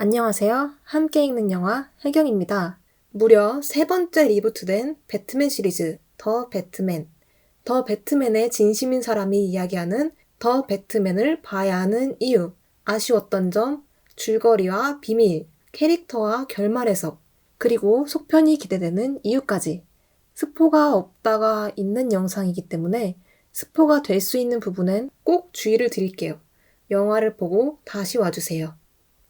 안녕하세요. 함께 읽는 영화 혜경입니다. 무려 세 번째 리부트된 배트맨 시리즈 더 배트맨. 더 배트맨의 진심인 사람이 이야기하는 더 배트맨을 봐야 하는 이유, 아쉬웠던 점, 줄거리와 비밀, 캐릭터와 결말 해석, 그리고 속편이 기대되는 이유까지. 스포가 없다가 있는 영상이기 때문에 스포가 될 수 있는 부분엔 꼭 주의를 드릴게요. 영화를 보고 다시 와주세요.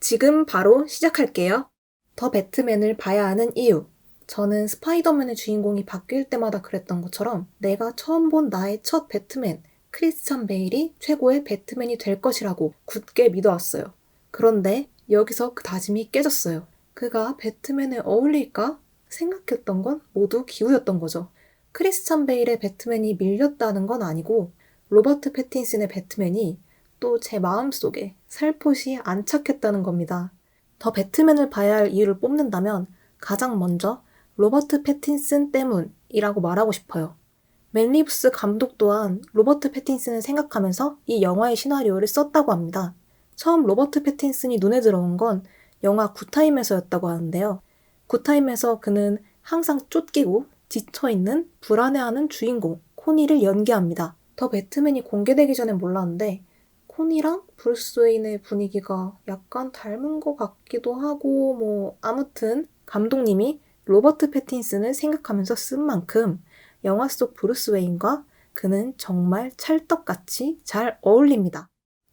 지금 바로 시작할게요. 더 배트맨을 봐야 하는 이유. 저는 스파이더맨의 주인공이 바뀔 때마다 그랬던 것처럼 내가 처음 본 나의 첫 배트맨, 크리스찬 베일이 최고의 배트맨이 될 것이라고 굳게 믿어왔어요. 그런데 여기서 그 다짐이 깨졌어요. 그가 배트맨에 어울릴까? 생각했던 건 모두 기우였던 거죠. 크리스찬 베일의 배트맨이 밀렸다는 건 아니고 로버트 패틴슨의 배트맨이 또 제 마음속에 살포시 안착했다는 겁니다. 더 배트맨을 봐야 할 이유를 뽑는다면 가장 먼저 로버트 패틴슨 때문이라고 말하고 싶어요. 멜 리브스 감독 또한 로버트 패틴슨을 생각하면서 이 영화의 시나리오를 썼다고 합니다. 처음 로버트 패틴슨이 눈에 들어온 건 영화 굿타임에서였다고 하는데요. 굿타임에서 그는 항상 쫓기고 지쳐있는 불안해하는 주인공 코니를 연기합니다. 더 배트맨이 공개되기 전엔 몰랐는데 코니랑 브루스 웨인의 분위기가 약간 닮은 것 같기도 하고 아무튼 감독님이 로버트 패틴슨을 생각하면서 쓴 만큼 영화 속 브루스 웨인과 그는 정말 찰떡같이 잘 어울립니다.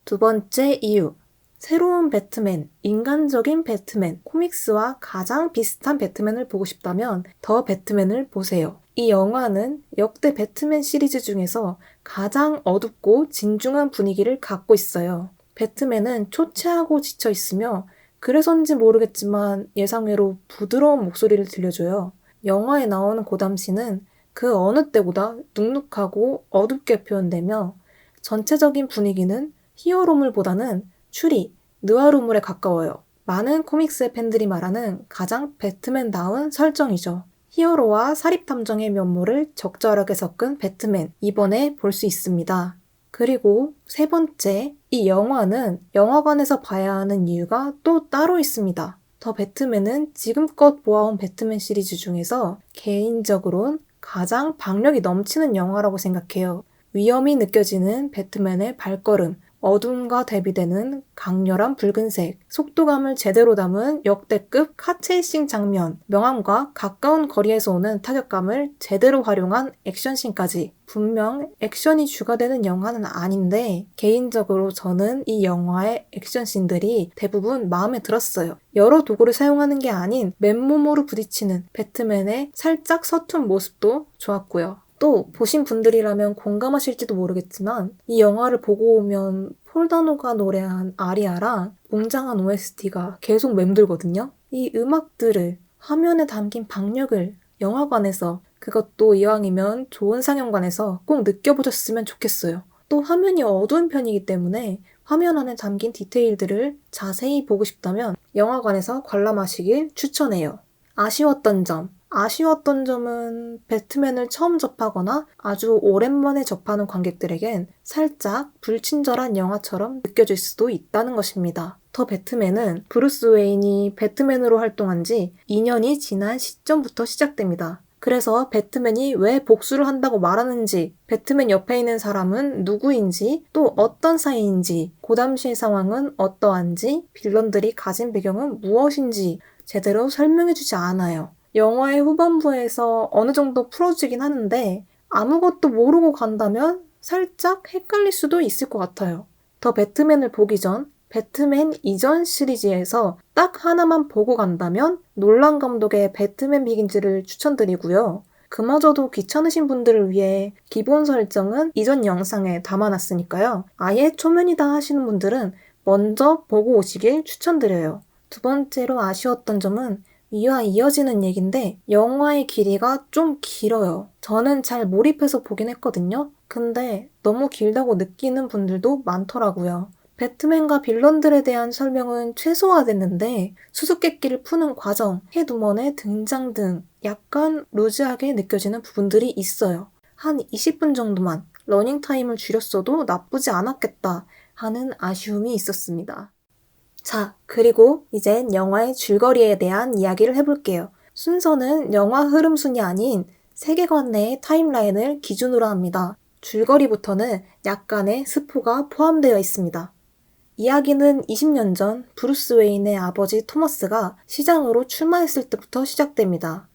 두 번째 이유. 새로운 배트맨, 인간적인 배트맨, 코믹스와 가장 비슷한 배트맨을 보고 싶다면 더 배트맨을 보세요. 이 영화는 역대 배트맨 시리즈 중에서 가장 어둡고 진중한 분위기를 갖고 있어요. 배트맨은 초췌하고 지쳐 있으며 그래서인지 모르겠지만 예상외로 부드러운 목소리를 들려줘요. 영화에 나오는 고담 씬은 그 어느 때보다 눅눅하고 어둡게 표현되며 전체적인 분위기는 히어로물보다는 추리, 느와르물에 가까워요. 많은 코믹스의 팬들이 말하는 가장 배트맨다운 설정이죠. 히어로와 사립탐정의 면모를 적절하게 섞은 배트맨, 이번에 볼 수 있습니다. 그리고 세 번째, 이 영화는 영화관에서 봐야 하는 이유가 또 따로 있습니다. 더 배트맨은 지금껏 보아온 배트맨 시리즈 중에서 개인적으로는 가장 박력이 넘치는 영화라고 생각해요. 위험이 느껴지는 배트맨의 발걸음, 어둠과 대비되는 강렬한 붉은색, 속도감을 제대로 담은 역대급 카체이싱 장면, 명암과 가까운 거리에서 오는 타격감을 제대로 활용한 액션씬까지. 분명 액션이 주가 되는 영화는 아닌데 개인적으로 저는 이 영화의 액션씬들이 대부분 마음에 들었어요. 여러 도구를 사용하는 게 아닌 맨몸으로 부딪히는 배트맨의 살짝 서툰 모습도 좋았고요. 또 보신 분들이라면 공감하실지도 모르겠지만 이 영화를 보고 오면 폴 다노가 노래한 아리아랑 웅장한 OST가 계속 맴돌거든요. 이 음악들을 화면에 담긴 박력을 영화관에서 그것도 이왕이면 좋은 상영관에서 꼭 느껴보셨으면 좋겠어요. 또 화면이 어두운 편이기 때문에 화면 안에 담긴 디테일들을 자세히 보고 싶다면 영화관에서 관람하시길 추천해요. 아쉬웠던 점은 배트맨을 처음 접하거나 아주 오랜만에 접하는 관객들에겐 살짝 불친절한 영화처럼 느껴질 수도 있다는 것입니다. 더 배트맨은 브루스 웨인이 배트맨으로 활동한 지 2년이 지난 시점부터 시작됩니다. 그래서 배트맨이 왜 복수를 한다고 말하는지, 배트맨 옆에 있는 사람은 누구인지, 또 어떤 사이인지, 그 당시의 상황은 어떠한지, 빌런들이 가진 배경은 무엇인지 제대로 설명해주지 않아요. 영화의 후반부에서 어느 정도 풀어지긴 하는데 아무것도 모르고 간다면 살짝 헷갈릴 수도 있을 것 같아요. 더 배트맨을 보기 전 배트맨 이전 시리즈에서 딱 하나만 보고 간다면 놀란 감독의 배트맨 비긴즈를 추천드리고요. 그마저도 귀찮으신 분들을 위해 기본 설정은 이전 영상에 담아놨으니까요. 아예 초면이다 하시는 분들은 먼저 보고 오시길 추천드려요. 두 번째로 아쉬웠던 점은 이와 이어지는 얘긴데 영화의 길이가 좀 길어요. 저는 잘 몰입해서 보긴 했거든요. 근데 너무 길다고 느끼는 분들도 많더라고요. 배트맨과 빌런들에 대한 설명은 최소화됐는데 수수께끼를 푸는 과정, 헤드먼의 등장 등 약간 루즈하게 느껴지는 부분들이 있어요. 한 20분 정도만 러닝타임을 줄였어도 나쁘지 않았겠다 하는 아쉬움이 있었습니다. 자, 그리고 이젠 영화의 줄거리에 대한 이야기를 해볼게요. 순서는 영화 흐름순이 아닌 세계관 내의 타임라인을 기준으로 합니다. 줄거리부터는 약간의 스포가 포함되어 있습니다. 이야기는 20년 전 브루스 웨인의 아버지 토머스가 시장으로 출마했을 때부터 시작됩니다.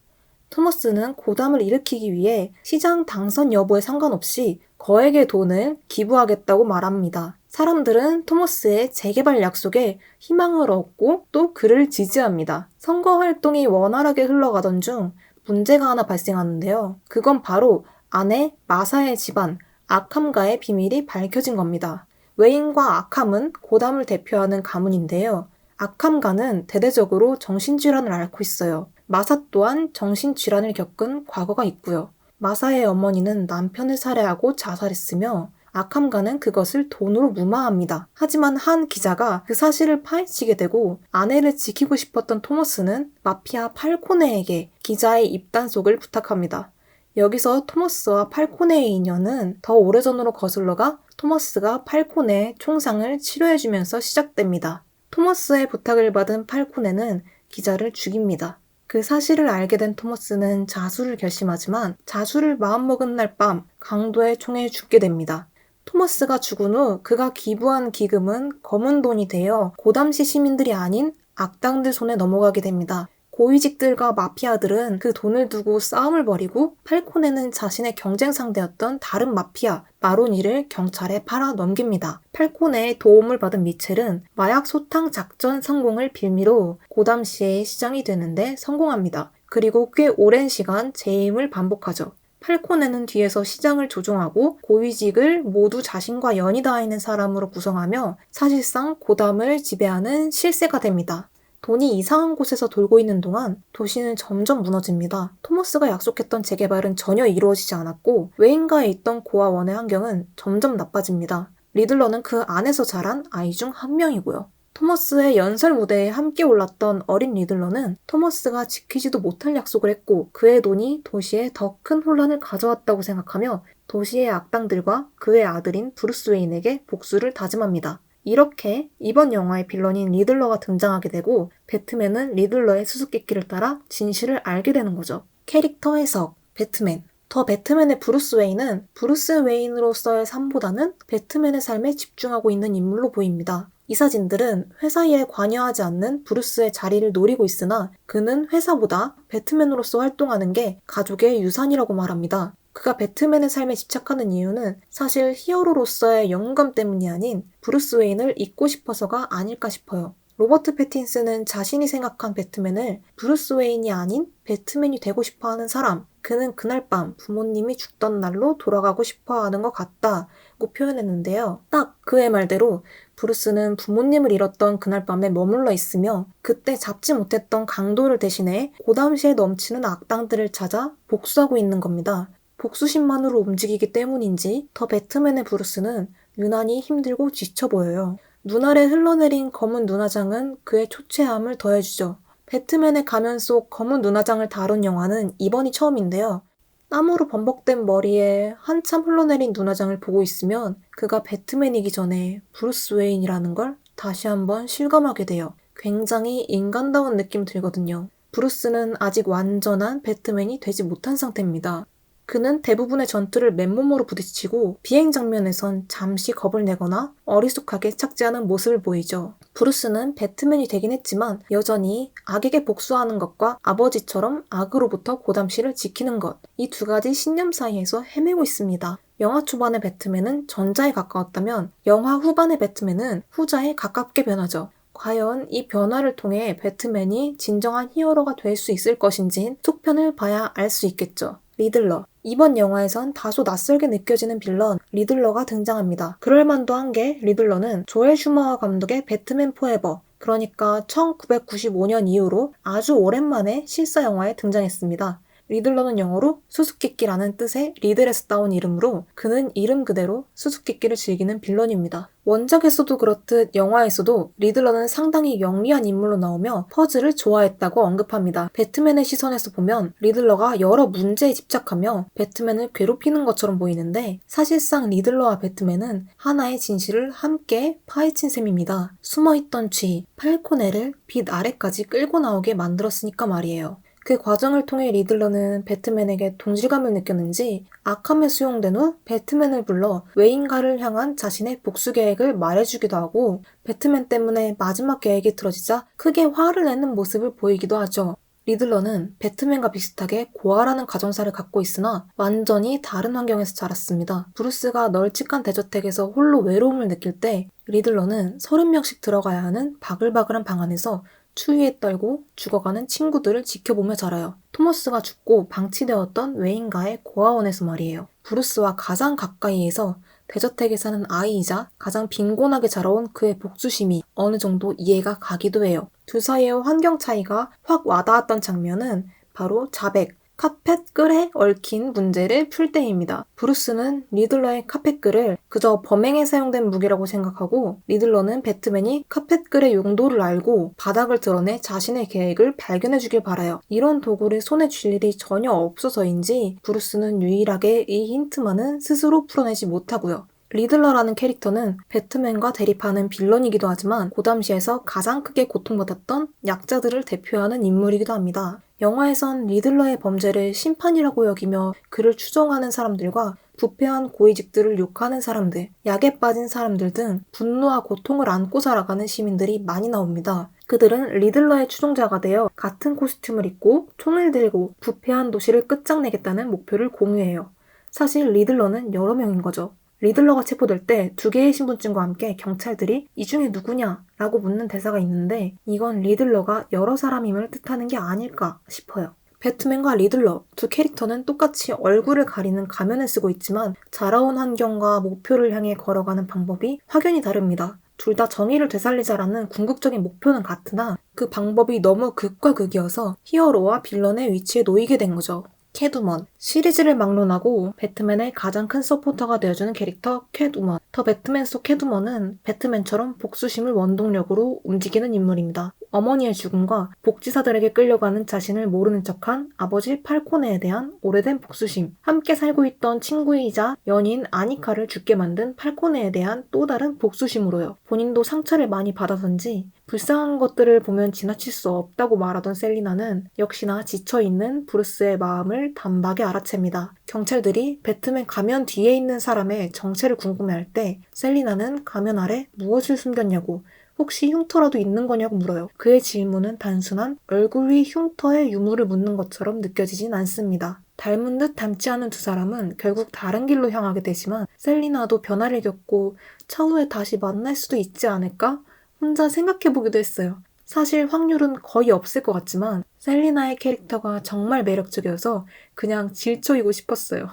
토머스는 고담을 일으키기 위해 시장 당선 여부에 상관없이 거액의 돈을 기부하겠다고 말합니다. 사람들은 토머스의 재개발 약속에 희망을 얻고 또 그를 지지합니다. 선거 활동이 원활하게 흘러가던 중 문제가 하나 발생하는데요. 그건 바로 아내 마사의 집안 아캄가의 비밀이 밝혀진 겁니다. 웨인과 아캄은 고담을 대표하는 가문인데요. 아캄가는 대대적으로 정신질환을 앓고 있어요. 마사 또한 정신질환을 겪은 과거가 있고요. 마사의 어머니는 남편을 살해하고 자살했으며 아캄가는 그것을 돈으로 무마합니다. 하지만 한 기자가 그 사실을 파헤치게 되고 아내를 지키고 싶었던 토머스는 마피아 팔코네에게 기자의 입단속을 부탁합니다. 여기서 토머스와 팔코네의 인연은 더 오래전으로 거슬러가 토머스가 팔코네의 총상을 치료해주면서 시작됩니다. 토머스의 부탁을 받은 팔코네는 기자를 죽입니다. 그 사실을 알게 된 토머스는 자수를 결심하지만 자수를 마음먹은 날 밤 강도의 총에 죽게 됩니다. 토머스가 죽은 후 그가 기부한 기금은 검은 돈이 되어 고담시 시민들이 아닌 악당들 손에 넘어가게 됩니다. 고위직들과 마피아들은 그 돈을 두고 싸움을 벌이고 팔코네는 자신의 경쟁 상대였던 다른 마피아 마로니를 경찰에 팔아 넘깁니다. 팔코네의 도움을 받은 미첼은 마약 소탕 작전 성공을 빌미로 고담시의 시장이 되는데 성공합니다. 그리고 꽤 오랜 시간 재임을 반복하죠. 팔코네는 뒤에서 시장을 조종하고 고위직을 모두 자신과 연이 닿아 있는 사람으로 구성하며 사실상 고담을 지배하는 실세가 됩니다. 돈이 이상한 곳에서 돌고 있는 동안 도시는 점점 무너집니다. 토머스가 약속했던 재개발은 전혀 이루어지지 않았고 웨인가에 있던 고아 원의 환경은 점점 나빠집니다. 리들러는 그 안에서 자란 아이 중 한 명이고요. 토머스의 연설 무대에 함께 올랐던 어린 리들러는 토머스가 지키지도 못할 약속을 했고 그의 돈이 도시에 더 큰 혼란을 가져왔다고 생각하며 도시의 악당들과 그의 아들인 브루스 웨인에게 복수를 다짐합니다. 이렇게 이번 영화의 빌런인 리들러가 등장하게 되고 배트맨은 리들러의 수수께끼를 따라 진실을 알게 되는 거죠. 캐릭터 해석, 배트맨. 더 배트맨의 브루스 웨인은 브루스 웨인으로서의 삶보다는 배트맨의 삶에 집중하고 있는 인물로 보입니다. 이 사진들은 회사 일에 관여하지 않는 브루스의 자리를 노리고 있으나 그는 회사보다 배트맨으로서 활동하는 게 가족의 유산이라고 말합니다. 그가 배트맨의 삶에 집착하는 이유는 사실 히어로로서의 영웅감 때문이 아닌 브루스 웨인을 잊고 싶어서가 아닐까 싶어요. 로버트 패틴슨은 자신이 생각한 배트맨을 브루스 웨인이 아닌 배트맨이 되고 싶어하는 사람, 그는 그날 밤 부모님이 죽던 날로 돌아가고 싶어하는 것 같다고 표현했는데요. 딱 그의 말대로 브루스는 부모님을 잃었던 그날 밤에 머물러 있으며 그때 잡지 못했던 강도를 대신해 고담시에 넘치는 악당들을 찾아 복수하고 있는 겁니다. 복수심만으로 움직이기 때문인지 더 배트맨의 브루스는 유난히 힘들고 지쳐 보여요. 눈 아래 흘러내린 검은 눈화장은 그의 초췌함을 더해주죠. 배트맨의 가면 속 검은 눈화장을 다룬 영화는 이번이 처음인데요. 땀으로 범벅된 머리에 한참 흘러내린 눈화장을 보고 있으면 그가 배트맨이기 전에 브루스 웨인이라는 걸 다시 한번 실감하게 돼요. 굉장히 인간다운 느낌 들거든요. 브루스는 아직 완전한 배트맨이 되지 못한 상태입니다. 그는 대부분의 전투를 맨몸으로 부딪히고 비행 장면에선 잠시 겁을 내거나 어리숙하게 착지하는 모습을 보이죠. 브루스는 배트맨이 되긴 했지만 여전히 악에게 복수하는 것과 아버지처럼 악으로부터 고담시를 지키는 것, 이 두 가지 신념 사이에서 헤매고 있습니다. 영화 초반의 배트맨은 전자에 가까웠다면 영화 후반의 배트맨은 후자에 가깝게 변하죠. 과연 이 변화를 통해 배트맨이 진정한 히어로가 될 수 있을 것인진 속편을 봐야 알 수 있겠죠. 리들러. 이번 영화에선 다소 낯설게 느껴지는 빌런 리들러가 등장합니다. 그럴만도 한 게 리들러는 조엘 슈머허 감독의 배트맨 포에버, 그러니까 1995년 이후로 아주 오랜만에 실사 영화에 등장했습니다. 리들러는 영어로 수수께끼라는 뜻의 리들에서 따온 이름으로 그는 이름 그대로 수수께끼를 즐기는 빌런입니다. 원작에서도 그렇듯 영화에서도 리들러는 상당히 영리한 인물로 나오며 퍼즐을 좋아했다고 언급합니다. 배트맨의 시선에서 보면 리들러가 여러 문제에 집착하며 배트맨을 괴롭히는 것처럼 보이는데 사실상 리들러와 배트맨은 하나의 진실을 함께 파헤친 셈입니다. 숨어있던 쥐, 팔코네를 빛 아래까지 끌고 나오게 만들었으니까 말이에요. 그 과정을 통해 리들러는 배트맨에게 동질감을 느꼈는지 아캄에 수용된 후 배트맨을 불러 웨인가를 향한 자신의 복수 계획을 말해주기도 하고 배트맨 때문에 마지막 계획이 틀어지자 크게 화를 내는 모습을 보이기도 하죠. 리들러는 배트맨과 비슷하게 고아라는 가정사를 갖고 있으나 완전히 다른 환경에서 자랐습니다. 브루스가 널찍한 대저택에서 홀로 외로움을 느낄 때 리들러는 30명씩 들어가야 하는 바글바글한 방 안에서 추위에 떨고 죽어가는 친구들을 지켜보며 자라요. 토머스가 죽고 방치되었던 웨인가의 고아원에서 말이에요. 브루스와 가장 가까이에서 대저택에 사는 아이이자 가장 빈곤하게 자라온 그의 복수심이 어느 정도 이해가 가기도 해요. 두 사이의 환경 차이가 확 와닿았던 장면은 바로 자백, 카펫글에 얽힌 문제를 풀 때입니다. 브루스는 리들러의 카펫글을 그저 범행에 사용된 무기라고 생각하고 리들러는 배트맨이 카펫글의 용도를 알고 바닥을 드러내 자신의 계획을 발견해주길 바라요. 이런 도구를 손에 쥘 일이 전혀 없어서인지 브루스는 유일하게 이 힌트만은 스스로 풀어내지 못하고요. 리들러라는 캐릭터는 배트맨과 대립하는 빌런이기도 하지만 고담시에서 가장 크게 고통받았던 약자들을 대표하는 인물이기도 합니다. 영화에선 리들러의 범죄를 심판이라고 여기며 그를 추종하는 사람들과 부패한 고위직들을 욕하는 사람들, 약에 빠진 사람들 등 분노와 고통을 안고 살아가는 시민들이 많이 나옵니다. 그들은 리들러의 추종자가 되어 같은 코스튬을 입고 총을 들고 부패한 도시를 끝장내겠다는 목표를 공유해요. 사실 리들러는 여러 명인 거죠. 리들러가 체포될 때 2개의 신분증과 함께 경찰들이 이 중에 누구냐? 라고 묻는 대사가 있는데 이건 리들러가 여러 사람임을 뜻하는 게 아닐까 싶어요. 배트맨과 리들러 두 캐릭터는 똑같이 얼굴을 가리는 가면을 쓰고 있지만 자라온 환경과 목표를 향해 걸어가는 방법이 확연히 다릅니다. 둘 다 정의를 되살리자라는 궁극적인 목표는 같으나 그 방법이 너무 극과 극이어서 히어로와 빌런의 위치에 놓이게 된 거죠. 캣우먼. 시리즈를 막론하고 배트맨의 가장 큰 서포터가 되어주는 캐릭터 캣우먼. 더 배트맨 속 캣우먼은 배트맨처럼 복수심을 원동력으로 움직이는 인물입니다. 어머니의 죽음과 복지사들에게 끌려가는 자신을 모르는 척한 아버지 팔코네에 대한 오래된 복수심, 함께 살고 있던 친구이자 연인 아니카를 죽게 만든 팔코네에 대한 또 다른 복수심으로요. 본인도 상처를 많이 받아서인지 불쌍한 것들을 보면 지나칠 수 없다고 말하던 셀리나는 역시나 지쳐있는 브루스의 마음을 단박에 알아챕니다. 경찰들이 배트맨 가면 뒤에 있는 사람의 정체를 궁금해할 때 셀리나는 가면 아래 무엇을 숨겼냐고 혹시 흉터라도 있는 거냐고 물어요. 그의 질문은 단순한 얼굴 위 흉터의 유무를 묻는 것처럼 느껴지진 않습니다. 닮은 듯 닮지 않은 두 사람은 결국 다른 길로 향하게 되지만 셀리나도 변화를 겪고 차후에 다시 만날 수도 있지 않을까? 혼자 생각해보기도 했어요. 사실 확률은 거의 없을 것 같지만 셀리나의 캐릭터가 정말 매력적이어서 그냥 질척이고 싶었어요.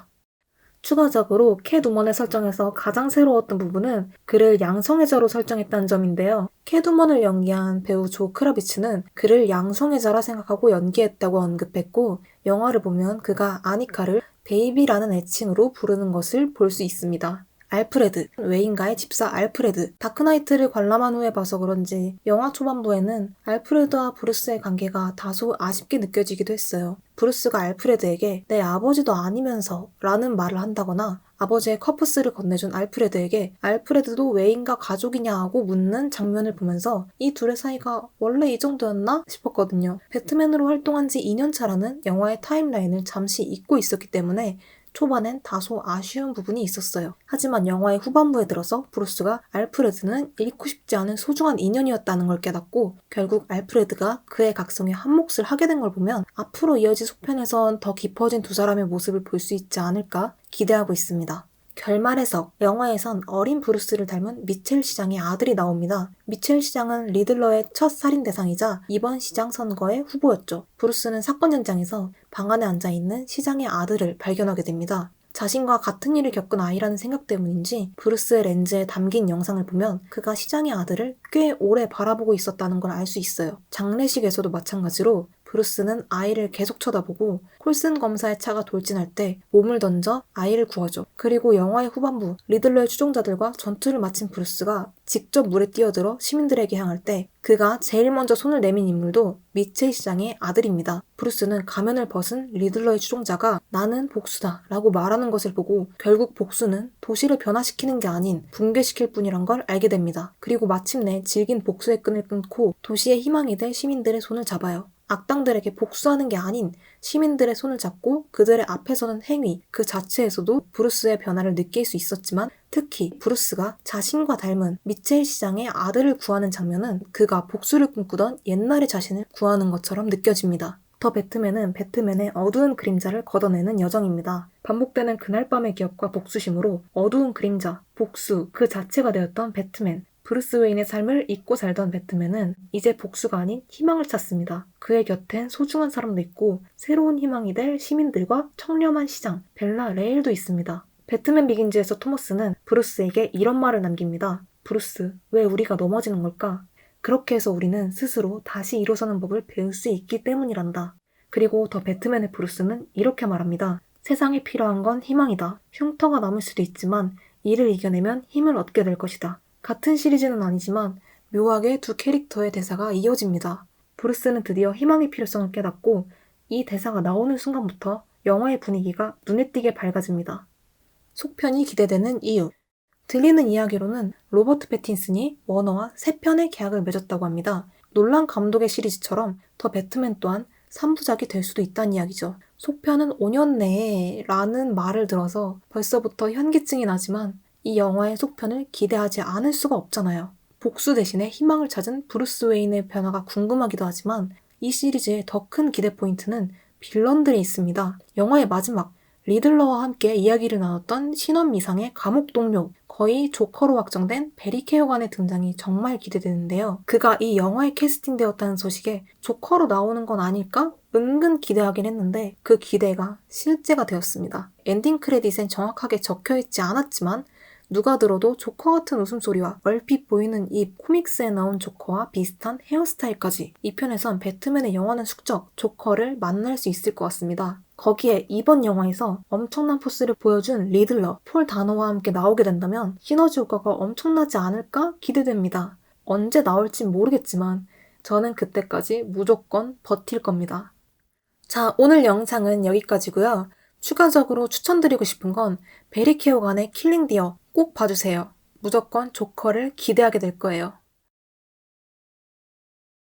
추가적으로 캣우먼의 설정에서 가장 새로웠던 부분은 그를 양성애자로 설정했다는 점인데요. 캣우먼을 연기한 배우 조 크라비츠는 그를 양성애자라 생각하고 연기했다고 언급했고 영화를 보면 그가 아니카를 베이비라는 애칭으로 부르는 것을 볼 수 있습니다. 알프레드, 웨인가의 집사 알프레드. 다크나이트를 관람한 후에 봐서 그런지 영화 초반부에는 알프레드와 브루스의 관계가 다소 아쉽게 느껴지기도 했어요. 브루스가 알프레드에게 내 아버지도 아니면서 라는 말을 한다거나 아버지의 커프스를 건네준 알프레드에게 알프레드도 웨인가 가족이냐 하고 묻는 장면을 보면서 이 둘의 사이가 원래 이 정도였나 싶었거든요. 배트맨으로 활동한 지 2년 차라는 영화의 타임라인을 잠시 잊고 있었기 때문에 초반엔 다소 아쉬운 부분이 있었어요. 하지만 영화의 후반부에 들어서 브루스가 알프레드는 잃고 싶지 않은 소중한 인연이었다는 걸 깨닫고 결국 알프레드가 그의 각성에 한몫을 하게 된 걸 보면 앞으로 이어질 속편에선 더 깊어진 두 사람의 모습을 볼 수 있지 않을까 기대하고 있습니다. 결말의 석, 영화에선 어린 브루스를 닮은 미첼 시장의 아들이 나옵니다. 미첼 시장은 리들러의 첫 살인 대상이자 이번 시장 선거의 후보였죠. 브루스는 사건 현장에서 방 안에 앉아있는 시장의 아들을 발견하게 됩니다. 자신과 같은 일을 겪은 아이라는 생각 때문인지 브루스의 렌즈에 담긴 영상을 보면 그가 시장의 아들을 꽤 오래 바라보고 있었다는 걸 알 수 있어요. 장례식에서도 마찬가지로 브루스는 아이를 계속 쳐다보고 콜슨 검사의 차가 돌진할 때 몸을 던져 아이를 구하죠. 그리고 영화의 후반부 리들러의 추종자들과 전투를 마친 브루스가 직접 물에 뛰어들어 시민들에게 향할 때 그가 제일 먼저 손을 내민 인물도 미첼 시장의 아들입니다. 브루스는 가면을 벗은 리들러의 추종자가 나는 복수다 라고 말하는 것을 보고 결국 복수는 도시를 변화시키는 게 아닌 붕괴시킬 뿐이란 걸 알게 됩니다. 그리고 마침내 질긴 복수의 끈을 끊고 도시의 희망이 될 시민들의 손을 잡아요. 악당들에게 복수하는 게 아닌 시민들의 손을 잡고 그들의 앞에 서는 행위 그 자체에서도 브루스의 변화를 느낄 수 있었지만 특히 브루스가 자신과 닮은 미첼 시장의 아들을 구하는 장면은 그가 복수를 꿈꾸던 옛날의 자신을 구하는 것처럼 느껴집니다. 더 배트맨은 배트맨의 어두운 그림자를 걷어내는 여정입니다. 반복되는 그날 밤의 기억과 복수심으로 어두운 그림자, 복수 그 자체가 되었던 배트맨. 브루스 웨인의 삶을 잊고 살던 배트맨은 이제 복수가 아닌 희망을 찾습니다. 그의 곁엔 소중한 사람도 있고 새로운 희망이 될 시민들과 청렴한 시장, 벨라 레일도 있습니다. 배트맨 비긴즈에서 토머스는 브루스에게 이런 말을 남깁니다. 브루스, 왜 우리가 넘어지는 걸까? 그렇게 해서 우리는 스스로 다시 일어서는 법을 배울 수 있기 때문이란다. 그리고 더 배트맨의 브루스는 이렇게 말합니다. 세상에 필요한 건 희망이다. 흉터가 남을 수도 있지만 이를 이겨내면 힘을 얻게 될 것이다. 같은 시리즈는 아니지만 묘하게 두 캐릭터의 대사가 이어집니다. 브루스는 드디어 희망의 필요성을 깨닫고 이 대사가 나오는 순간부터 영화의 분위기가 눈에 띄게 밝아집니다. 속편이 기대되는 이유. 들리는 이야기로는 로버트 패틴슨이 워너와 3편의 계약을 맺었다고 합니다. 놀란 감독의 시리즈처럼 더 배트맨 또한 3부작이 될 수도 있다는 이야기죠. 속편은 5년 내에 라는 말을 들어서 벌써부터 현기증이 나지만 이 영화의 속편을 기대하지 않을 수가 없잖아요. 복수 대신에 희망을 찾은 브루스 웨인의 변화가 궁금하기도 하지만 이 시리즈의 더 큰 기대 포인트는 빌런들이 있습니다. 영화의 마지막 리들러와 함께 이야기를 나눴던 신원 미상의 감옥 동료, 거의 조커로 확정된 베리 케어간의 등장이 정말 기대되는데요. 그가 이 영화에 캐스팅되었다는 소식에 조커로 나오는 건 아닐까? 은근 기대하긴 했는데 그 기대가 실제가 되었습니다. 엔딩 크레딧엔 정확하게 적혀있지 않았지만 누가 들어도 조커 같은 웃음소리와 얼핏 보이는 입, 코믹스에 나온 조커와 비슷한 헤어스타일까지 이 편에선 배트맨의 영원한 숙적, 조커를 만날 수 있을 것 같습니다. 거기에 이번 영화에서 엄청난 포스를 보여준 리들러, 폴 다노와 함께 나오게 된다면 시너지 효과가 엄청나지 않을까 기대됩니다. 언제 나올진 모르겠지만 저는 그때까지 무조건 버틸 겁니다. 자, 오늘 영상은 여기까지고요. 추가적으로 추천드리고 싶은 건 베리 케어간의 킬링 디어 꼭 봐주세요. 무조건 조커를 기대하게 될 거예요.